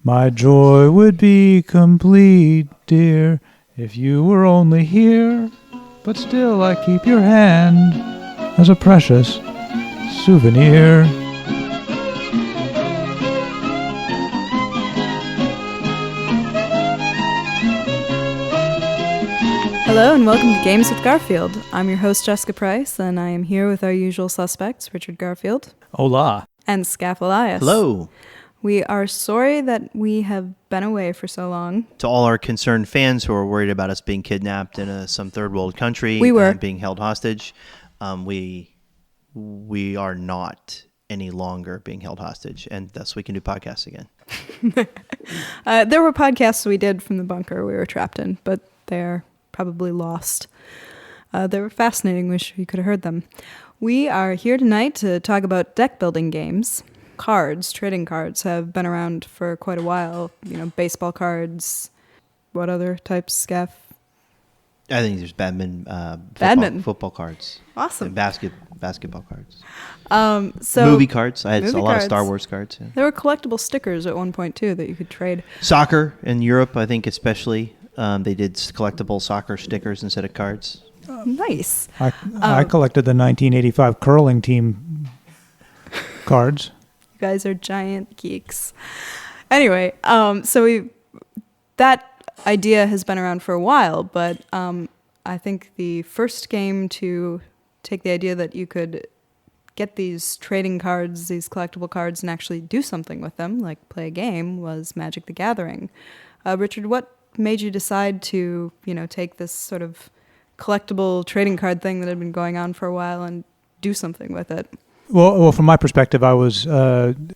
My joy would be complete, dear, if you were only here. But still I keep your hand as a precious souvenir. Hello and welcome to Games with Garfield. I'm your host, Jessica Price, and I am here with our usual suspects, Richard Garfield. Hola. And Skaff Elias. Hello. We are sorry that we have been away for so long. To all our concerned fans who are worried about us being kidnapped in some third world country and being held hostage, we are not any longer being held hostage, and thus we can do podcasts again. There were podcasts we did from the bunker we were trapped in, but they're probably lost. They were fascinating. Wish you could have heard them. We are here tonight to talk about deck building games. Trading cards have been around for quite a while. You know, baseball cards. What other types, Skaff? I think there's badminton, football cards. Awesome. And basketball cards. So movie cards. I had a lot of Star Wars cards. Yeah. There were collectible stickers at one point too that you could trade. Soccer in Europe, I think especially, they did collectible soccer stickers instead of cards. Nice. I collected the 1985 curling team cards. You guys are giant geeks. Anyway, that idea has been around for a while, but I think the first game to take the idea that you could get these trading cards, these collectible cards, and actually do something with them, like play a game, was Magic the Gathering. Richard, what made you decide to, take this sort of collectible trading card thing that had been going on for a while and do something with it? Well, from my perspective, I was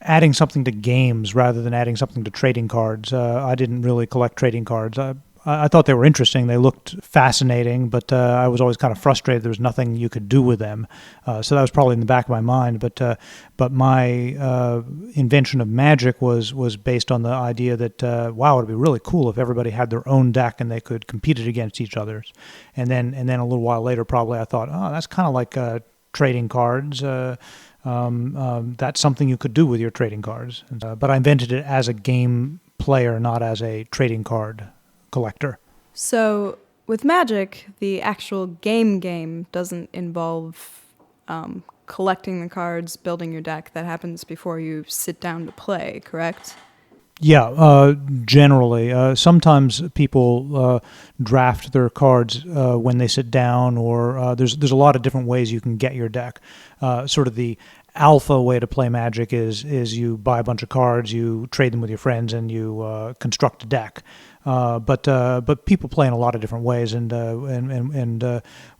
adding something to games rather than adding something to trading cards. I didn't really collect trading cards. I thought they were interesting. They looked fascinating, but I was always kind of frustrated there was nothing you could do with them. So that was probably in the back of my mind. But my invention of Magic was based on the idea that, wow, it would be really cool if everybody had their own deck and they could compete it against each other's. And then a little while later, probably I thought, oh, that's kind of like trading cards. That's something you could do with your trading cards. But I invented it as a game player, not as a trading card collector. So with Magic, the actual game doesn't involve collecting the cards, building your deck. That happens before you sit down to play, correct? Yeah, generally. Sometimes people draft their cards when they sit down, or there's a lot of different ways you can get your deck. Sort of the alpha way to play Magic is you buy a bunch of cards, you trade them with your friends, and you construct a deck. But people play in a lot of different ways, and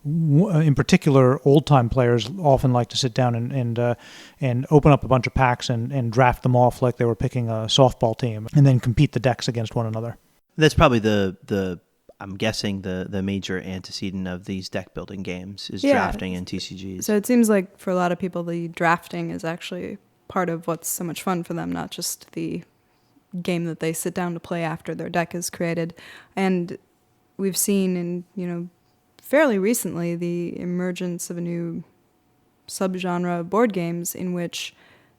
in particular, old-time players often like to sit down and open up a bunch of packs and draft them off like they were picking a softball team, and then compete the decks against one another. That's probably the I'm guessing the major antecedent of these deck building games is drafting and TCGs. So it seems like for a lot of people, the drafting is actually part of what's so much fun for them, not just the game that they sit down to play after their deck is created. And we've seen fairly recently the emergence of a new subgenre of board games in which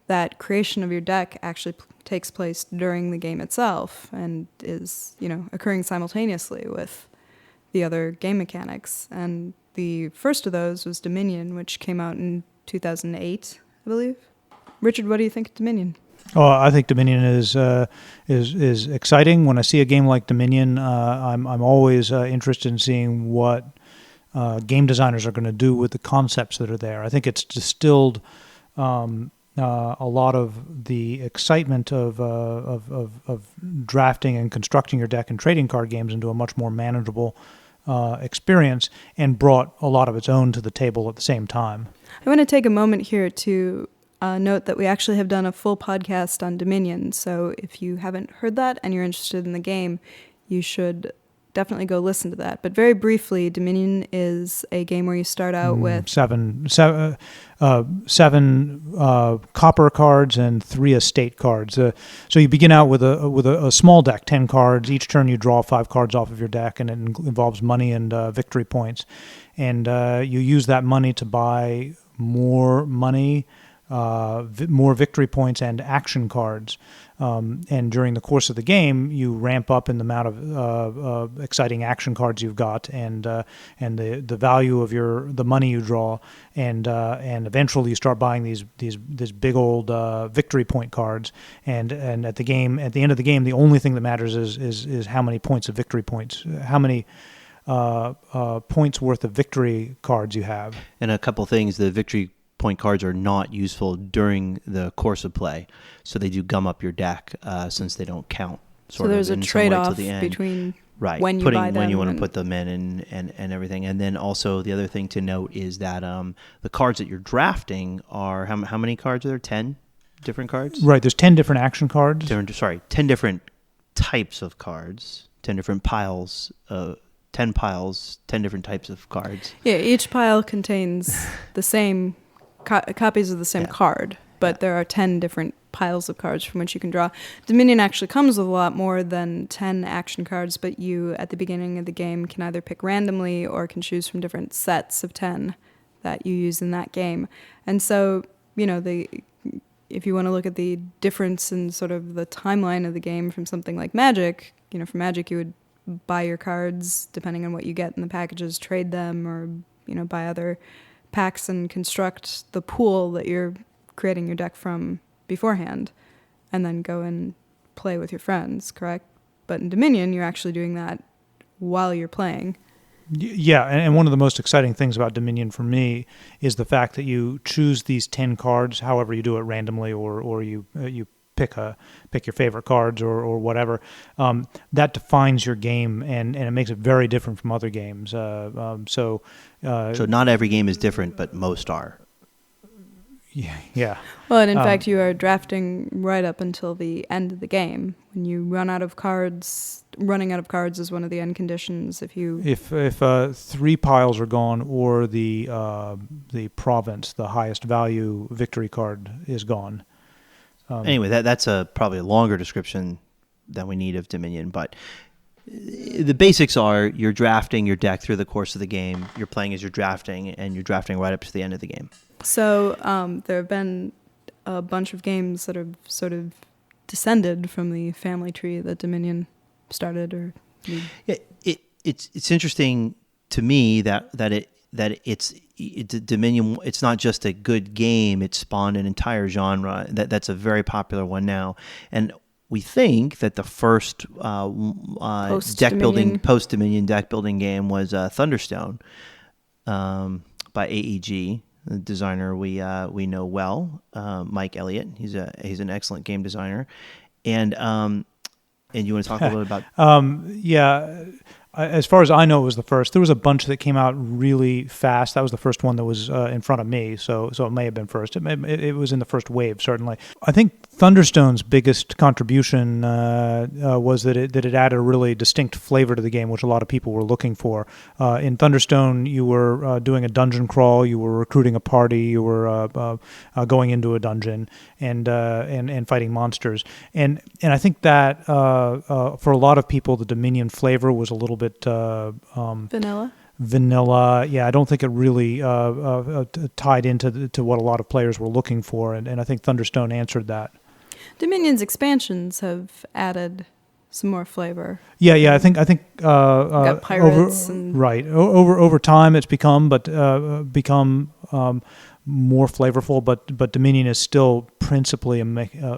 that creation of your deck actually takes place during the game itself and is, occurring simultaneously with the other game mechanics. And the first of those was Dominion, which came out in 2008, I believe. Richard, what do you think of Dominion? Oh, I think Dominion is exciting. When I see a game like Dominion, I'm always interested in seeing what game designers are going to do with the concepts that are there. I think it's distilled a lot of the excitement of drafting and constructing your deck and trading card games into a much more manageable experience, and brought a lot of its own to the table at the same time. I want to take a moment here to note that we actually have done a full podcast on Dominion, so if you haven't heard that and you're interested in the game, you should definitely go listen to that. But very briefly, Dominion is a game where you start out with seven copper cards and 3 estate cards. So you begin out with a small deck, 10 cards. Each turn you draw 5 cards off of your deck, and it involves money and victory points. And you use that money to buy more money, more victory points, and action cards. And during the course of the game, you ramp up in the amount of exciting action cards you've got, and the value of the money you draw, and eventually you start buying these big old victory point cards, and at the end of the game, the only thing that matters is how many points of victory points, how many points worth of victory cards you have. And a couple things, the victory point cards are not useful during the course of play, so they do gum up your deck since they don't count. So there's a trade-off between when you buy them, when you want to put them in and everything. And then also the other thing to note is that the cards that you're drafting are how many cards are there? 10 different cards? Right. There's 10 different action cards. 10 different types of cards. 10 different piles. 10 piles. 10 different types of cards. Yeah. Each pile contains the same copies of the same card, but there are 10 different piles of cards from which you can draw. Dominion actually comes with a lot more than 10 action cards, but you, at the beginning of the game, can either pick randomly or can choose from different sets of 10 that you use in that game. And so, if you want to look at the difference in sort of the timeline of the game from something like Magic, for Magic you would buy your cards depending on what you get in the packages, trade them, or, buy other packs and construct the pool that you're creating your deck from beforehand, and then go and play with your friends, correct? But in Dominion, you're actually doing that while you're playing. Yeah, and one of the most exciting things about Dominion for me is the fact that you choose these 10 cards, however you do it, randomly, or you pick your favorite cards or whatever. That defines your game, and it makes it very different from other games. So not every game is different, but most are. Yeah. Well, and in fact, you are drafting right up until the end of the game. When you run out of cards, running out of cards is one of the end conditions. If 3 piles are gone, or the province, the highest value victory card, is gone. Anyway, that's probably a longer description than we need of Dominion, but the basics are you're drafting your deck through the course of the game. You're playing as you're drafting, and you're drafting right up to the end of the game. So there have been a bunch of games that have sort of descended from the family tree that Dominion started. It's interesting to me that it's Dominion. It's not just a good game; it spawned an entire genre. That's a very popular one now, and we think that the first post-Dominion deck building game was Thunderstone by AEG. The designer we know well, Mike Elliott. He's an excellent game designer, and you want to talk a little bit about? As far as I know, it was the first. There was a bunch that came out really fast. That was the first one that was in front of me, so it may have been first. It was in the first wave, certainly. I think Thunderstone's biggest contribution was that it added a really distinct flavor to the game, which a lot of people were looking for. In Thunderstone, you were doing a dungeon crawl, you were recruiting a party, you were going into a dungeon and fighting monsters. And I think that for a lot of people, the Dominion flavor was a little bit vanilla. Yeah, I don't think it really tied into what a lot of players were looking for, and I think Thunderstone answered that. Dominion's expansions have added some more flavor. Yeah. I think got pirates over time it's become more flavorful, but Dominion is still principally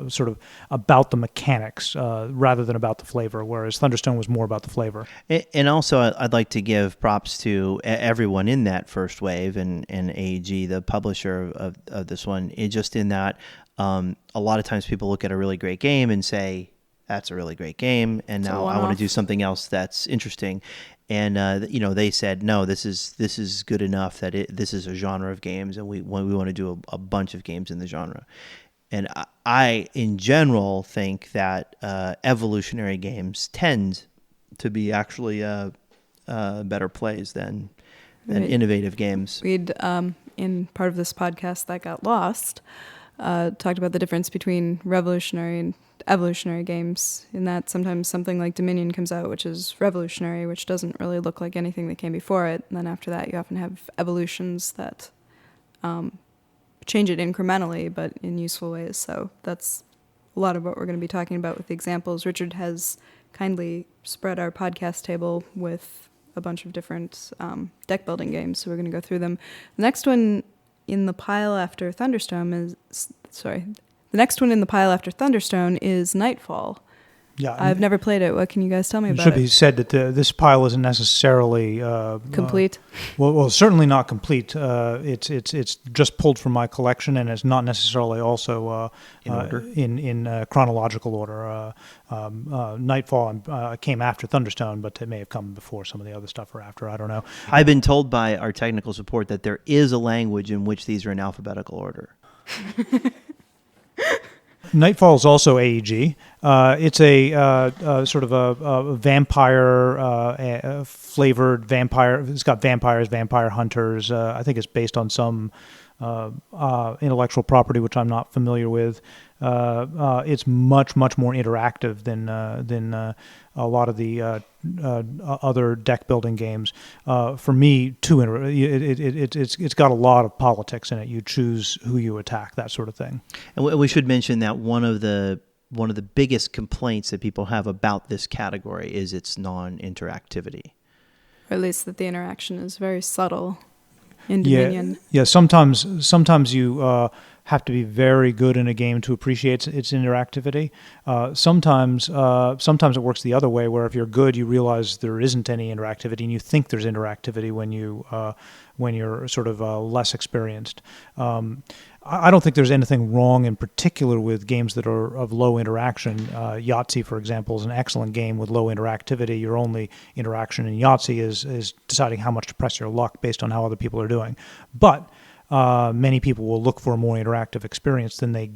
sort of about the mechanics rather than about the flavor, whereas Thunderstone was more about the flavor. And also, I'd like to give props to everyone in that first wave and AEG, the publisher of this one. It just in that a lot of times people look at a really great game and say, that's a really great game, and now I want to do something else that's interesting. And they said, no, this is good enough that this is a genre of games, and we want to do a bunch of games in the genre. And I in general think that evolutionary games tend to be actually better plays than innovative games. We'd in part of this podcast that got lost talked about the difference between revolutionary and evolutionary games, in that sometimes something like Dominion comes out, which is revolutionary, which doesn't really look like anything that came before it. And then after that, you often have evolutions that change it incrementally, but in useful ways. So that's a lot of what we're going to be talking about with the examples. Richard has kindly spread our podcast table with a bunch of different deck building games, so we're going to go through them. The next one in the pile after Thunderstone is Nightfall. Yeah, I've never played it. What can you guys tell me about it? It should be said that this pile isn't necessarily complete. Well, certainly not complete. It's just pulled from my collection, and it's not necessarily also in order, in chronological order. Nightfall came after Thunderstone, but it may have come before some of the other stuff or after. I don't know. I've been told by our technical support that there is a language in which these are in alphabetical order. Nightfall is also AEG. It's a sort of a vampire flavored vampire. It's got vampires, vampire hunters. I think it's based on some intellectual property which I'm not familiar with. It's much more interactive than a lot of the other deck building games. For me, it's got a lot of politics in it. You choose who you attack, that sort of thing. And we should mention that one of the biggest complaints that people have about this category is its non-interactivity. Or at least that the interaction is very subtle in Dominion. Yeah. Sometimes you have to be very good in a game to appreciate its interactivity. Sometimes it works the other way, where if you're good, you realize there isn't any interactivity, and you think there's interactivity when you're sort of less experienced. I don't think there's anything wrong in particular with games that are of low interaction. Yahtzee, for example, is an excellent game with low interactivity. Your only interaction in Yahtzee is deciding how much to press your luck based on how other people are doing. But many people will look for a more interactive experience than they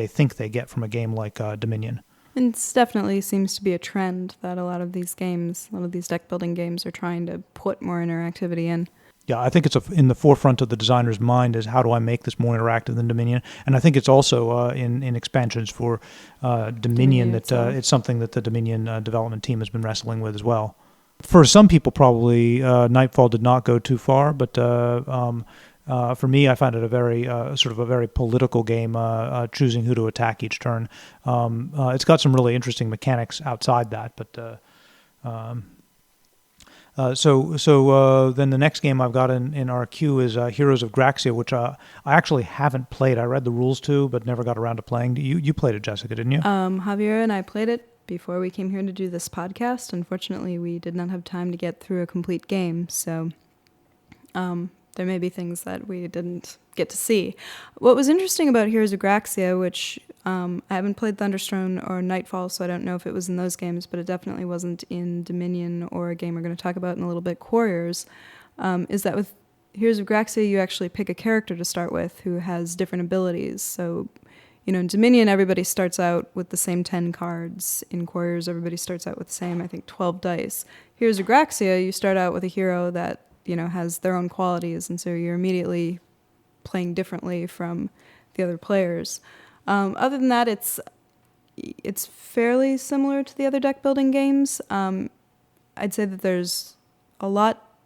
think they get from a game like Dominion. And it definitely seems to be a trend that a lot of these deck building games are trying to put more interactivity in. Yeah, I think it's in the forefront of the designer's mind is how do I make this more interactive than Dominion? And I think it's also in expansions for Dominion that it's something that the Dominion development team has been wrestling with as well. For some people, probably Nightfall did not go too far, but for me, I found it a very sort of a very political game, choosing who to attack each turn. It's got some really interesting mechanics outside that, but. So then the next game I've got in our queue is Heroes of Graxia, which I actually haven't played. I read the rules to, but never got around to playing. You played it, Jessica, didn't you? Javier and I played it before we came here to do this podcast. Unfortunately, we did not have time to get through a complete game, so there may be things that we didn't get to see. What was interesting about Heroes of Graxia, which I haven't played Thunderstone or Nightfall, so I don't know if it was in those games, but it definitely wasn't in Dominion or a game we're going to talk about in a little bit, Quarriors, is that with Heroes of Graxia, you actually pick a character to start with who has different abilities. So, in Dominion, everybody starts out with the same 10 cards. In Quarriors, everybody starts out with the same, 12 dice. Heroes of Graxia, you start out with a hero that, has their own qualities, and so you're immediately playing differently from the other players. Other than that, it's fairly similar to the other deck building games. I'd say that there's a lot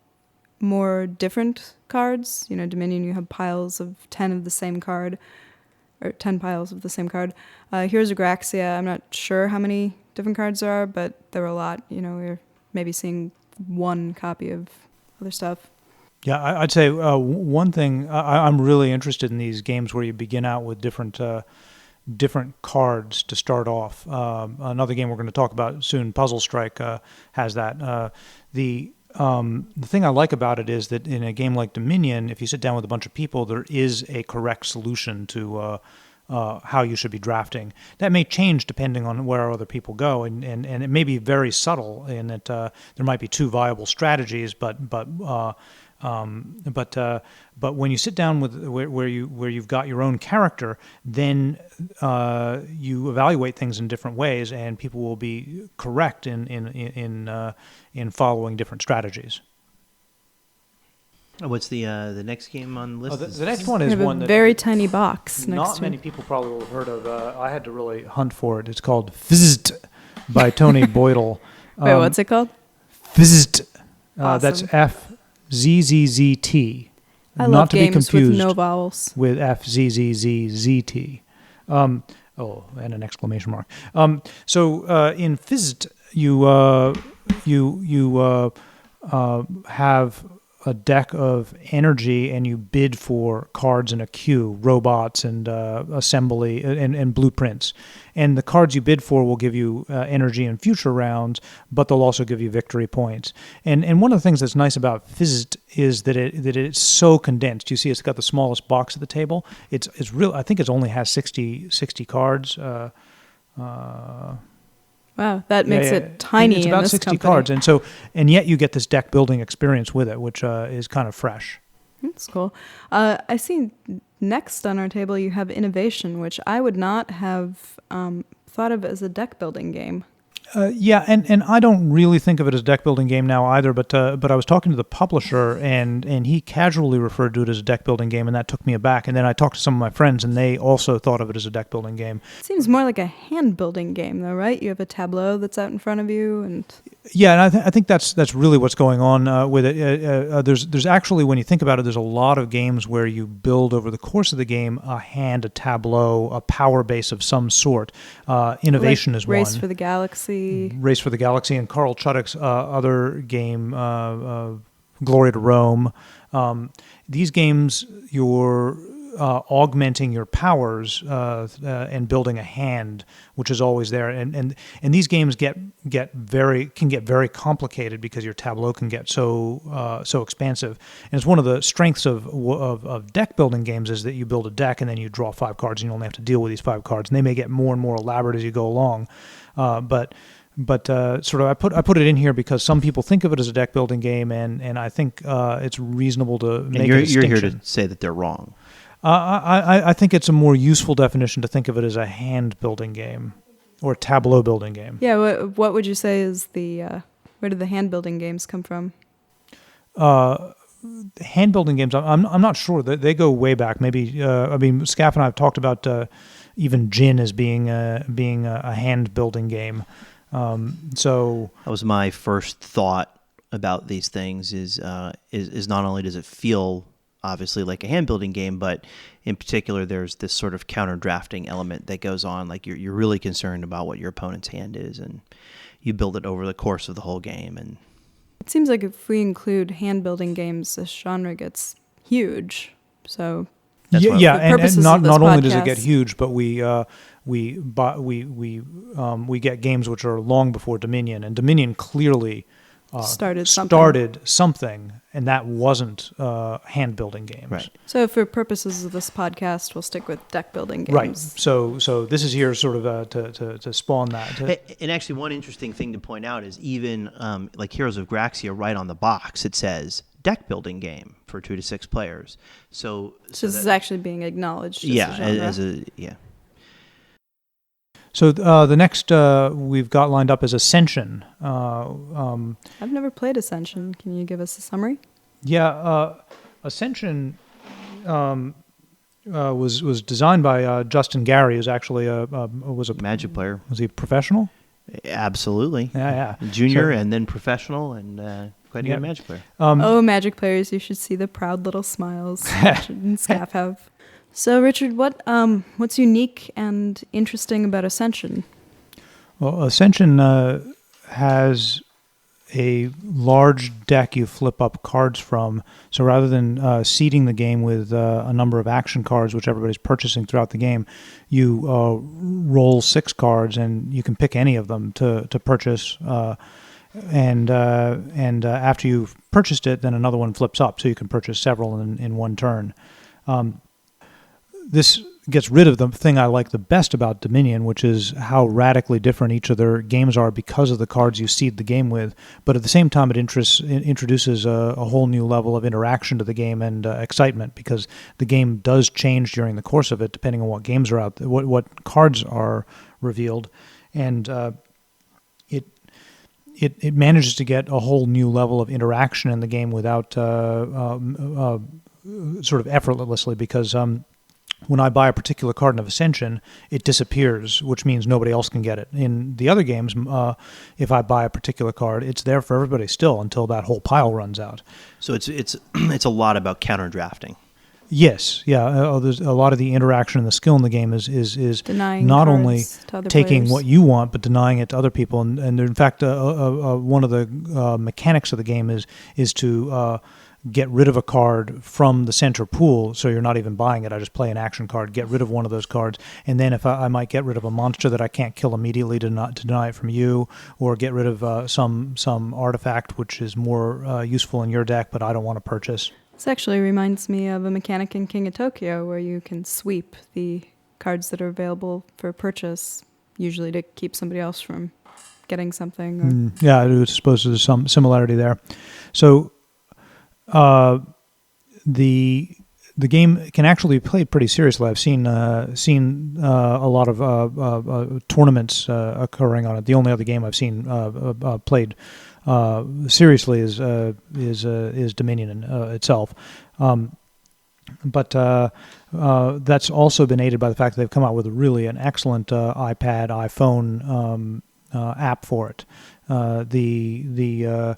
more different cards. Dominion, you have piles of 10 of the same card, or 10 piles of the same card. Heroes of Graxia, I'm not sure how many different cards there are, but there are a lot. We're maybe seeing one copy of other stuff. Yeah, I'd say one thing, I'm really interested in these games where you begin out with different cards to start off. Another game we're going to talk about soon, Puzzle Strike, has that. The thing I like about it is that in a game like Dominion, if you sit down with a bunch of people, there is a correct solution to how you should be drafting. That may change depending on where other people go, and it may be very subtle in that there might be two viable strategies, but when you sit down with where you've got your own character, then you evaluate things in different ways, and people will be correct in following different strategies. What's the next game on the list? The next one is one that very tiny box. Not many people probably will have heard of. I had to really hunt for it. It's called Fizzed by Tony Boydell. Wait, what's it called? Fizzed. Awesome. That's FZZZT. I not love to games be confused with no vowels. with FZZZZT. Oh, and an exclamation mark. So in Fizzed, you have a deck of energy, and you bid for cards in a queue, robots and assembly and blueprints. And the cards you bid for will give you energy in future rounds, but they'll also give you victory points. And one of the things that's nice about Fizzed is that it's so condensed. You see, it's got the smallest box at the table. It's real. I think it only has 60 cards. Wow, that makes it tiny. It's about in this 60 company. cards, and yet you get this deck building experience with it, which is kind of fresh. That's cool. I see next on our table you have Innovation, which I would not have thought of as a deck building game. Yeah, and I don't really think of it as a deck building game now either, but I was talking to the publisher, and he casually referred to it as a deck building game, and that took me aback. And then I talked to some of my friends, and they also thought of it as a deck building game. It seems more like a hand building game, though, right? You have a tableau that's out in front of you, and yeah, and I think that's really what's going on with it. There's actually, when you think about it, there's a lot of games where you build over the course of the game a hand, a tableau, a power base of some sort. Innovation like is one. Race for the Galaxy. Race for the Galaxy, and Carl Chudik's other game, Glory to Rome. These games, you're augmenting your powers and building a hand, which is always there. And these games can get very complicated because your tableau can get so expansive. And it's one of the strengths of deck building games is that you build a deck and then you draw 5 cards, and you only have to deal with these 5 cards. And they may get more and more elaborate as you go along, but sort of I put it in here because some people think of it as a deck building game, and I think it's reasonable to make a distinction. You're here to say that they're wrong. I think it's a more useful definition to think of it as a hand building game or tableau building game. Yeah, what would you say is where did the hand building games come from? Hand building games, I'm not sure. They go way back. Maybe Skaff and I have talked about even Gin as being a hand building game. So that was my first thought about these things. Is not only does it feel obviously like a hand building game, but in particular there's this sort of counter drafting element that goes on. Like you're really concerned about what your opponent's hand is, and you build it over the course of the whole game. And it seems like if we include hand building games, this genre gets huge. So and not only does it get podcast. huge, but we get games which are long before Dominion, and Dominion clearly started something, and that wasn't hand building games. Right. So for purposes of this podcast, we'll stick with deck building games. Right. So this is here sort of to spawn that. And actually, one interesting thing to point out is even like Heroes of Graxia, right on the box, it says deck building game for 2 to 6 players. So this is actually being acknowledged. As a genre. So the next we've got lined up is Ascension. I've never played Ascension. Can you give us a summary? Yeah, Ascension was designed by Justin Gary, who's actually was a Magic player. Was he a professional? Absolutely. Yeah. Junior and then professional, and quite a good Magic player. Magic players, you should see the proud little smiles Richard and Skaff have. So, Richard, what's unique and interesting about Ascension? Well, Ascension has a large deck you flip up cards from. So rather than seeding the game with a number of action cards, which everybody's purchasing throughout the game, you roll 6 cards, and you can pick any of them to purchase. And after you've purchased it, then another one flips up, so you can purchase several in one turn. This gets rid of the thing I like the best about Dominion, which is how radically different each of their games are because of the cards you seed the game with. But at the same time, it introduces a whole new level of interaction to the game and excitement, because the game does change during the course of it, depending on what games are out, what cards are revealed, and it manages to get a whole new level of interaction in the game without sort of effortlessly, because when I buy a particular card in Ascension, it disappears, which means nobody else can get it. In the other games, if I buy a particular card, it's there for everybody still until that whole pile runs out. So it's a lot about counter drafting. Yes, yeah. There's a lot of the interaction and the skill in the game is Denying not cards only to other taking players. what you want, but denying it to other people. And in fact, one of the mechanics of the game is to get rid of a card from the center pool, so you're not even buying it. I just play an action card, get rid of one of those cards, and then if I might get rid of a monster that I can't kill immediately to deny it from you, or get rid of some artifact which is more useful in your deck, but I don't want to purchase. This actually reminds me of a mechanic in King of Tokyo where you can sweep the cards that are available for purchase, usually to keep somebody else from getting something. Or Yeah, I suppose there's some similarity there. So the game can actually be played pretty seriously. I've seen a lot of tournaments occurring on it. The only other game I've seen played seriously is Dominion itself. But that's also been aided by the fact that they've come out with an excellent iPad, iPhone app for it. The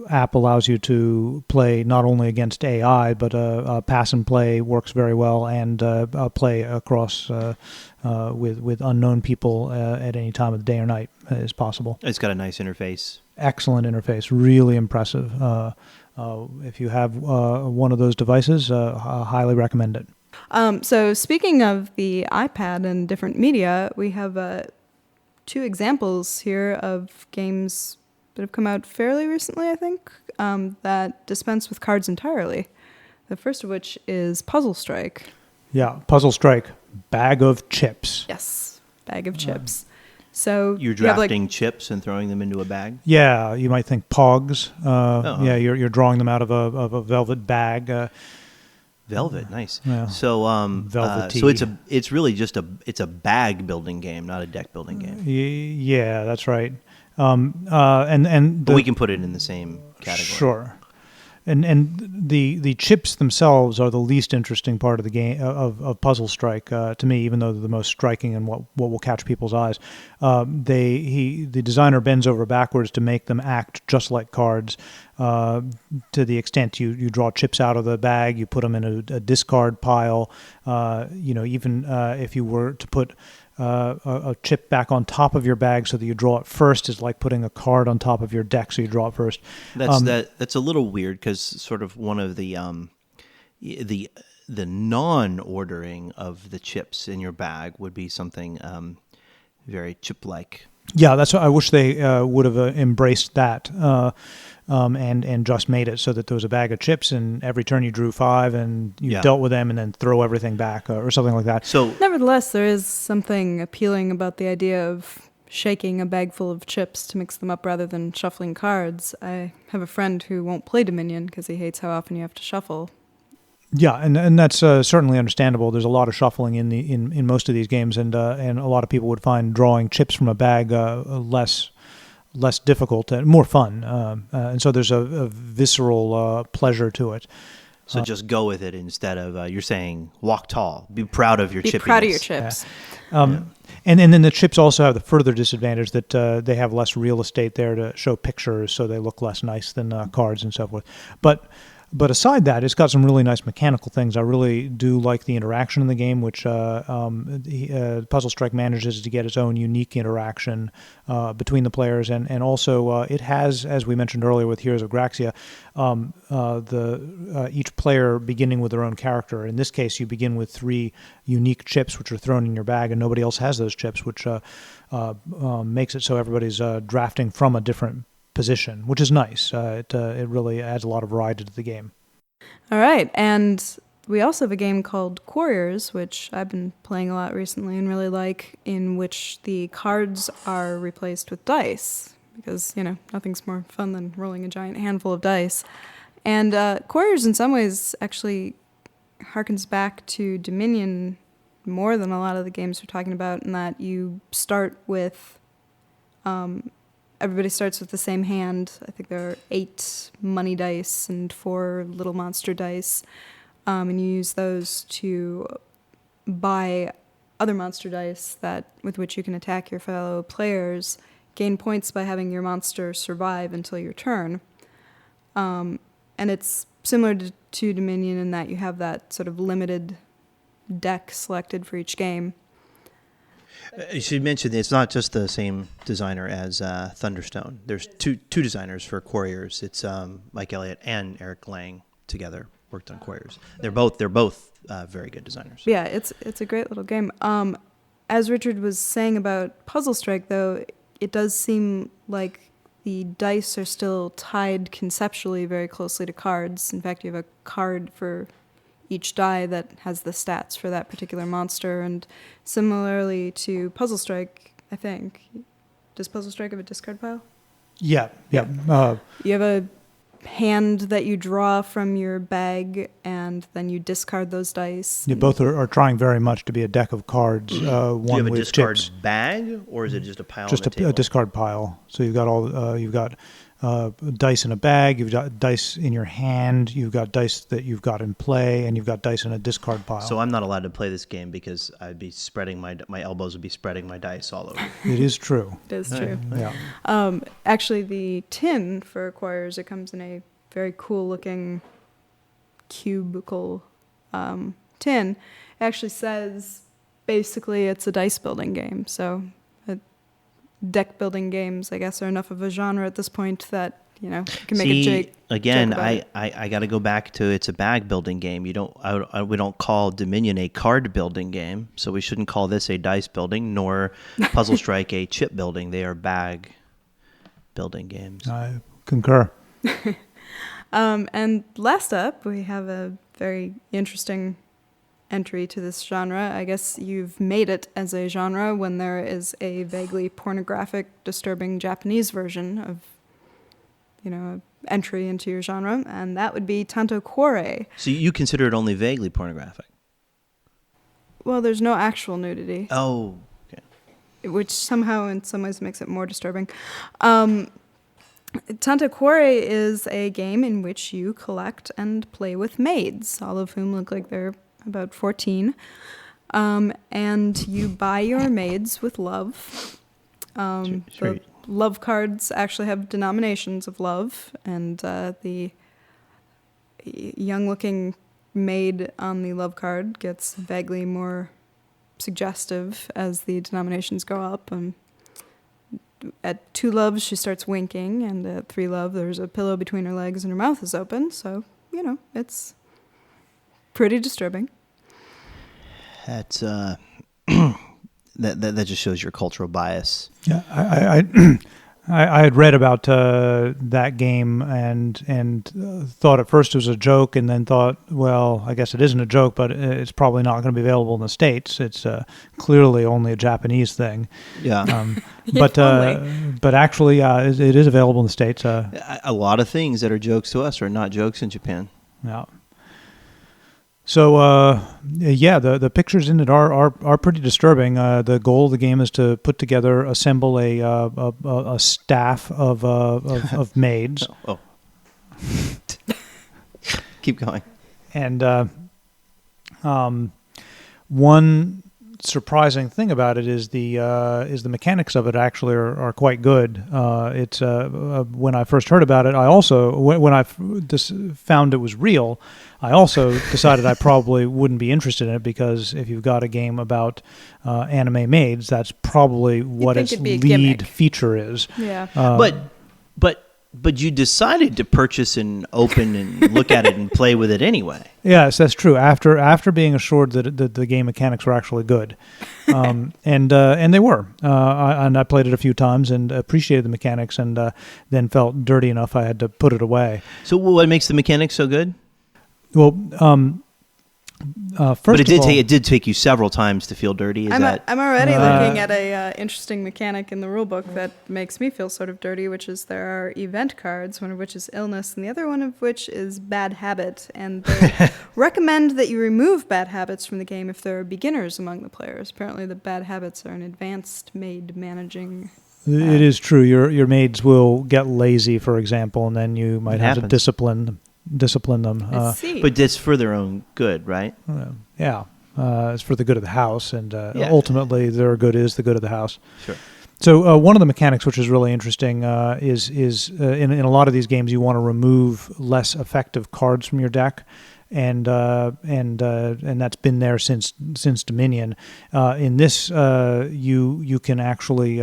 app allows you to play not only against AI, but pass and play works very well, and play across with unknown people at any time of the day or night is possible. It's got a nice interface. Excellent interface, really impressive. If you have one of those devices, I highly recommend it. So speaking of the iPad and different media, we have 2 examples here of games that have come out fairly recently, I think, that dispense with cards entirely. The first of which is Puzzle Strike. Yeah, Puzzle Strike, bag of chips. Yes, bag of chips. So You're you have, drafting chips and throwing them into a bag? Yeah, you might think Pogs. Yeah, you're drawing them out of a velvet bag. Velvet, nice. Yeah. So, Velvety. so it's really just a bag building game, not a deck building game. Yeah, that's right. And But we can put it in the same category. Sure. And the chips themselves are the least interesting part of the game of Puzzle Strike to me, even though they're the most striking and what will catch people's eyes. The designer bends over backwards to make them act just like cards. To the extent you draw chips out of the bag, you put them in a discard pile. Even if you were to put a chip back on top of your bag so that you draw it first is like putting a card on top of your deck so you draw it first. That's a little weird because sort of one of the non-ordering of the chips in your bag would be something very chip-like. Yeah, that's what I wish they would have embraced that and just made it so that there was a bag of chips and every turn you drew 5 and you dealt with them and then throw everything back or something like that. So, nevertheless, there is something appealing about the idea of shaking a bag full of chips to mix them up rather than shuffling cards. I have a friend who won't play Dominion because he hates how often you have to shuffle. Yeah, and that's certainly understandable. There's a lot of shuffling in most of these games, and a lot of people would find drawing chips from a bag less difficult and more fun. And so there's a visceral pleasure to it. So just go with it instead of you're saying walk tall. Be proud of your chippiness. Be proud of your chips. And then the chips also have the further disadvantage that they have less real estate there to show pictures, so they look less nice than cards and so forth. But aside that, it's got some really nice mechanical things. I really do like the interaction in the game, which Puzzle Strike manages to get its own unique interaction between the players. And also it has, as we mentioned earlier with Heroes of Graxia, each player beginning with their own character. In this case, you begin with 3 unique chips which are thrown in your bag, and nobody else has those chips, which makes it so everybody's drafting from a different position, which is nice. It really adds a lot of variety to the game. All right, and we also have a game called Quarriors, which I've been playing a lot recently and really like, in which the cards are replaced with dice, because, nothing's more fun than rolling a giant handful of dice. And Quarriors in some ways actually harkens back to Dominion more than a lot of the games we're talking about, in that you start with everybody starts with the same hand. I think there are 8 money dice and 4 little monster dice. And you use those to buy other monster dice with which you can attack your fellow players, gain points by having your monster survive until your turn. And it's similar to Dominion in that you have that sort of limited deck selected for each game. You should mention it's not just the same designer as Thunderstone. There's two designers for Quarriors. It's Mike Elliott and Eric Lang together worked on Quarriors. They're both very good designers. Yeah, it's a great little game. As Richard was saying about Puzzle Strike, though, it does seem like the dice are still tied conceptually very closely to cards. In fact, you have a card for each die that has the stats for that particular monster. And similarly to Puzzle Strike, I think. Does Puzzle Strike have a discard pile? Yeah. You have a hand that you draw from your bag, and then you discard those dice. You both are trying very much to be a deck of cards. Do you one have a with discard chips. bag, or is it just a pile? Just on the table? a discard pile. So you've got dice in a bag, you've got dice in your hand, you've got dice that you've got in play, and you've got dice in a discard pile. So I'm not allowed to play this game because I'd be spreading my elbows would be spreading my dice all over. It is true. It is true. Yeah. Actually, the tin for Quarriors, it comes in a very cool-looking cubicle tin. It actually says basically it's a dice-building game. So deck-building games, I guess, are enough of a genre at this point that, you can make a joke. Again, I got to go back to it's a bag-building game. We don't call Dominion a card-building game, so we shouldn't call this a dice-building, nor Puzzle Strike a chip-building. They are bag-building games. I concur. And last up, we have a very interesting entry to this genre. I guess you've made it as a genre when there is a vaguely pornographic, disturbing Japanese version of, entry into your genre, and that would be Tanto Cuore. So you consider it only vaguely pornographic? Well, there's no actual nudity. Oh, okay. Which somehow, in some ways, makes it more disturbing. Tanto Cuore is a game in which you collect and play with maids, all of whom look like they're about 14. And you buy your maids with love. The love cards actually have denominations of love, and the young-looking maid on the love card gets vaguely more suggestive as the denominations go up. At 2 loves, she starts winking, and at 3 love, there's a pillow between her legs and her mouth is open. So, it's pretty disturbing. That's that just shows your cultural bias. Yeah, I had read about that game and thought at first it was a joke, and then thought, well, I guess it isn't a joke, but it's probably not going to be available in the States. It's clearly only a Japanese thing. Yeah. But actually, it is available in the States. A lot of things that are jokes to us are not jokes in Japan. Yeah. So, the pictures in it are pretty disturbing. The goal of the game is to assemble a staff of maids. Oh. Keep going. And one surprising thing about it is the mechanics of it actually are quite good. It's when I first heard about it, I also when I found it was real, I also decided I probably wouldn't be interested in it, because if you've got a game about anime maids, that's probably what its lead feature is. Yeah. But you decided to purchase and open and look at it and play with it anyway. Yes, that's true. After being assured that the game mechanics were actually good, and they were, and I played it a few times and appreciated the mechanics, and then felt dirty enough I had to put it away. So what makes the mechanics so good? Well, first but of all, it did take you several times to feel dirty. I'm already looking at a interesting mechanic in the rulebook that makes me feel sort of dirty, which is there are event cards, one of which is illness, and the other one of which is bad habit. And they recommend that you remove bad habits from the game if there are beginners among the players. Apparently, the bad habits are an advanced maid managing. It is true. Your maids will get lazy, for example, and then you might have to discipline them. I see. But that's for their own good, right? It's for the good of the house, and ultimately their good is the good of the house. Sure. So one of the mechanics, which is really interesting, is in a lot of these games you want to remove less effective cards from your deck, and that's been there since Dominion. In this, you can actually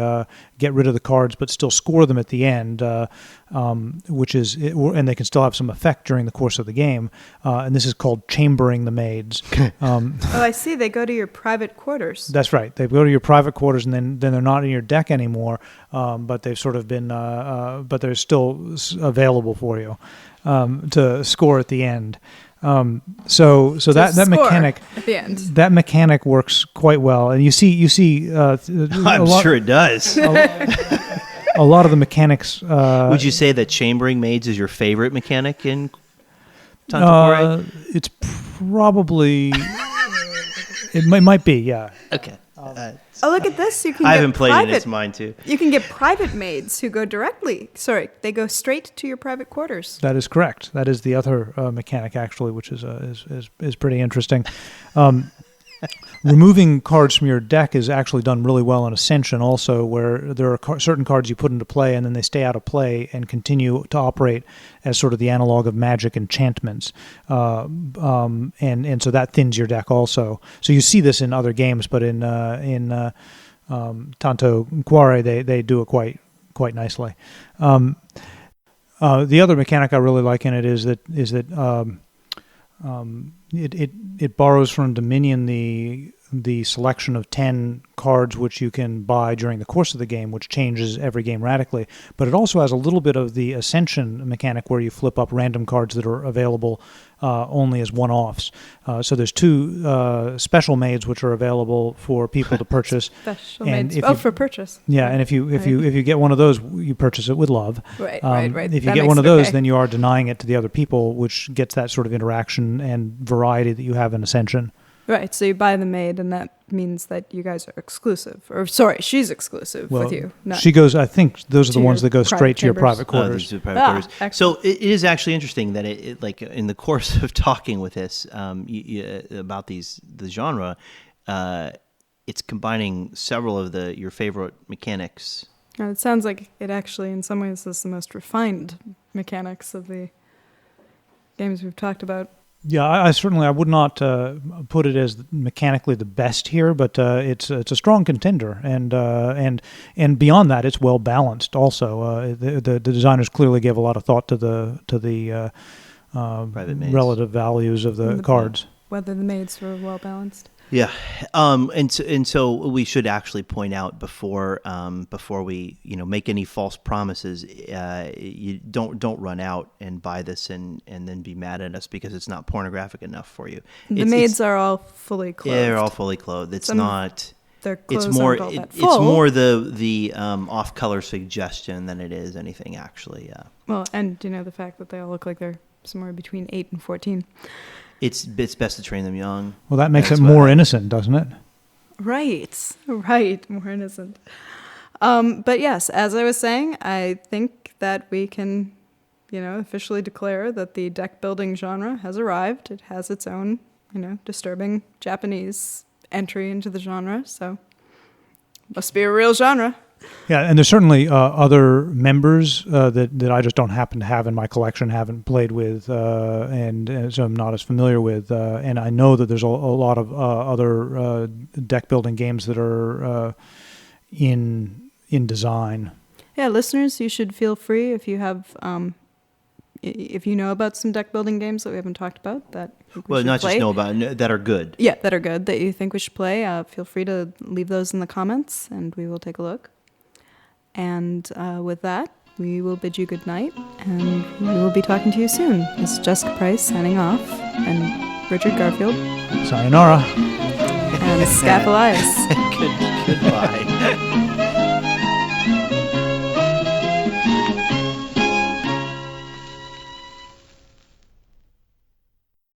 get rid of the cards, but still score them at the end, and they can still have some effect during the course of the game. And this is called chambering the maids. Oh, I see. They go to your private quarters. That's right. They go to your private quarters, and then they're not in your deck anymore. But they've sort of been, but they're still available for you to score at the end. So that mechanic at the end. That mechanic works quite well, and you see. I'm sure it does. A lot of the mechanics. Would you say that chambering maids is your favorite mechanic in Tanto Cuore? It's probably. It might be, yeah. Okay. Oh, look at this! You can. I get haven't played private, it. It's mine too. You can get private maids who go directly. Sorry, they go straight to your private quarters. That is correct. That is the other mechanic, actually, which is pretty interesting. Removing cards from your deck is actually done really well in Ascension also, where there are certain cards you put into play and then they stay out of play and continue to operate as sort of the analog of magic enchantments. And so that thins your deck also. So you see this in other games, but in Tanto Cuore they do it quite nicely. The other mechanic I really like in it is that it borrows from Dominion the selection of 10 cards which you can buy during the course of the game, which changes every game radically. But it also has a little bit of the Ascension mechanic where you flip up random cards that are available only as one-offs. So there's 2 special maids which are available for people to purchase. Special maids. For purchase. Yeah, and if you get one of those, you purchase it with love. Right. If you get one of those, then you are denying it to the other people, which gets that sort of interaction and variety that you have in Ascension. Right, so you buy the maid, and that means that you guys are exclusive. Or, sorry, she's exclusive with you. She goes, I think those are the ones that go straight to your private quarters. Quarters. So it is actually interesting that it like in the course of talking with this about the genre, it's combining several of your favorite mechanics. It sounds like it actually, in some ways, is the most refined mechanics of the games we've talked about. Yeah, I would not put it as mechanically the best here, but it's a strong contender, and beyond that, it's well balanced. Also, the designers clearly gave a lot of thought to the relative values of the cards. Whether the maids were well balanced. Yeah, and so we should actually point out before we make any false promises. You don't run out and buy this and then be mad at us because it's not pornographic enough for you. The maids are all fully clothed. Yeah, they're all fully clothed. It's not. Their clothes it's more. Aren't all that It's full. more the off-color suggestion than it is anything actually. Well, and the fact that they all look like they're somewhere between 8 and 14. It's best to train them young. Well, that makes it more innocent, doesn't it? Right, more innocent. But yes, as I was saying, I think that we can, officially declare that the deck building genre has arrived. It has its own, disturbing Japanese entry into the genre, so must be a real genre. Yeah, and there's certainly other members that I just don't happen to have in my collection, haven't played with, and so I'm not as familiar with. And I know that there's a lot of other deck building games that are in design. Yeah, listeners, you should feel free if you have, if you know about some deck building games that we haven't talked about that. Not just know about that are good. Yeah, that are good that you think we should play. Feel free to leave those in the comments, and we will take a look. And with that, we will bid you good night, and we will be talking to you soon. This is Jessica Price signing off, and Richard Garfield. Sayonara. And Skaff Elias. Goodbye.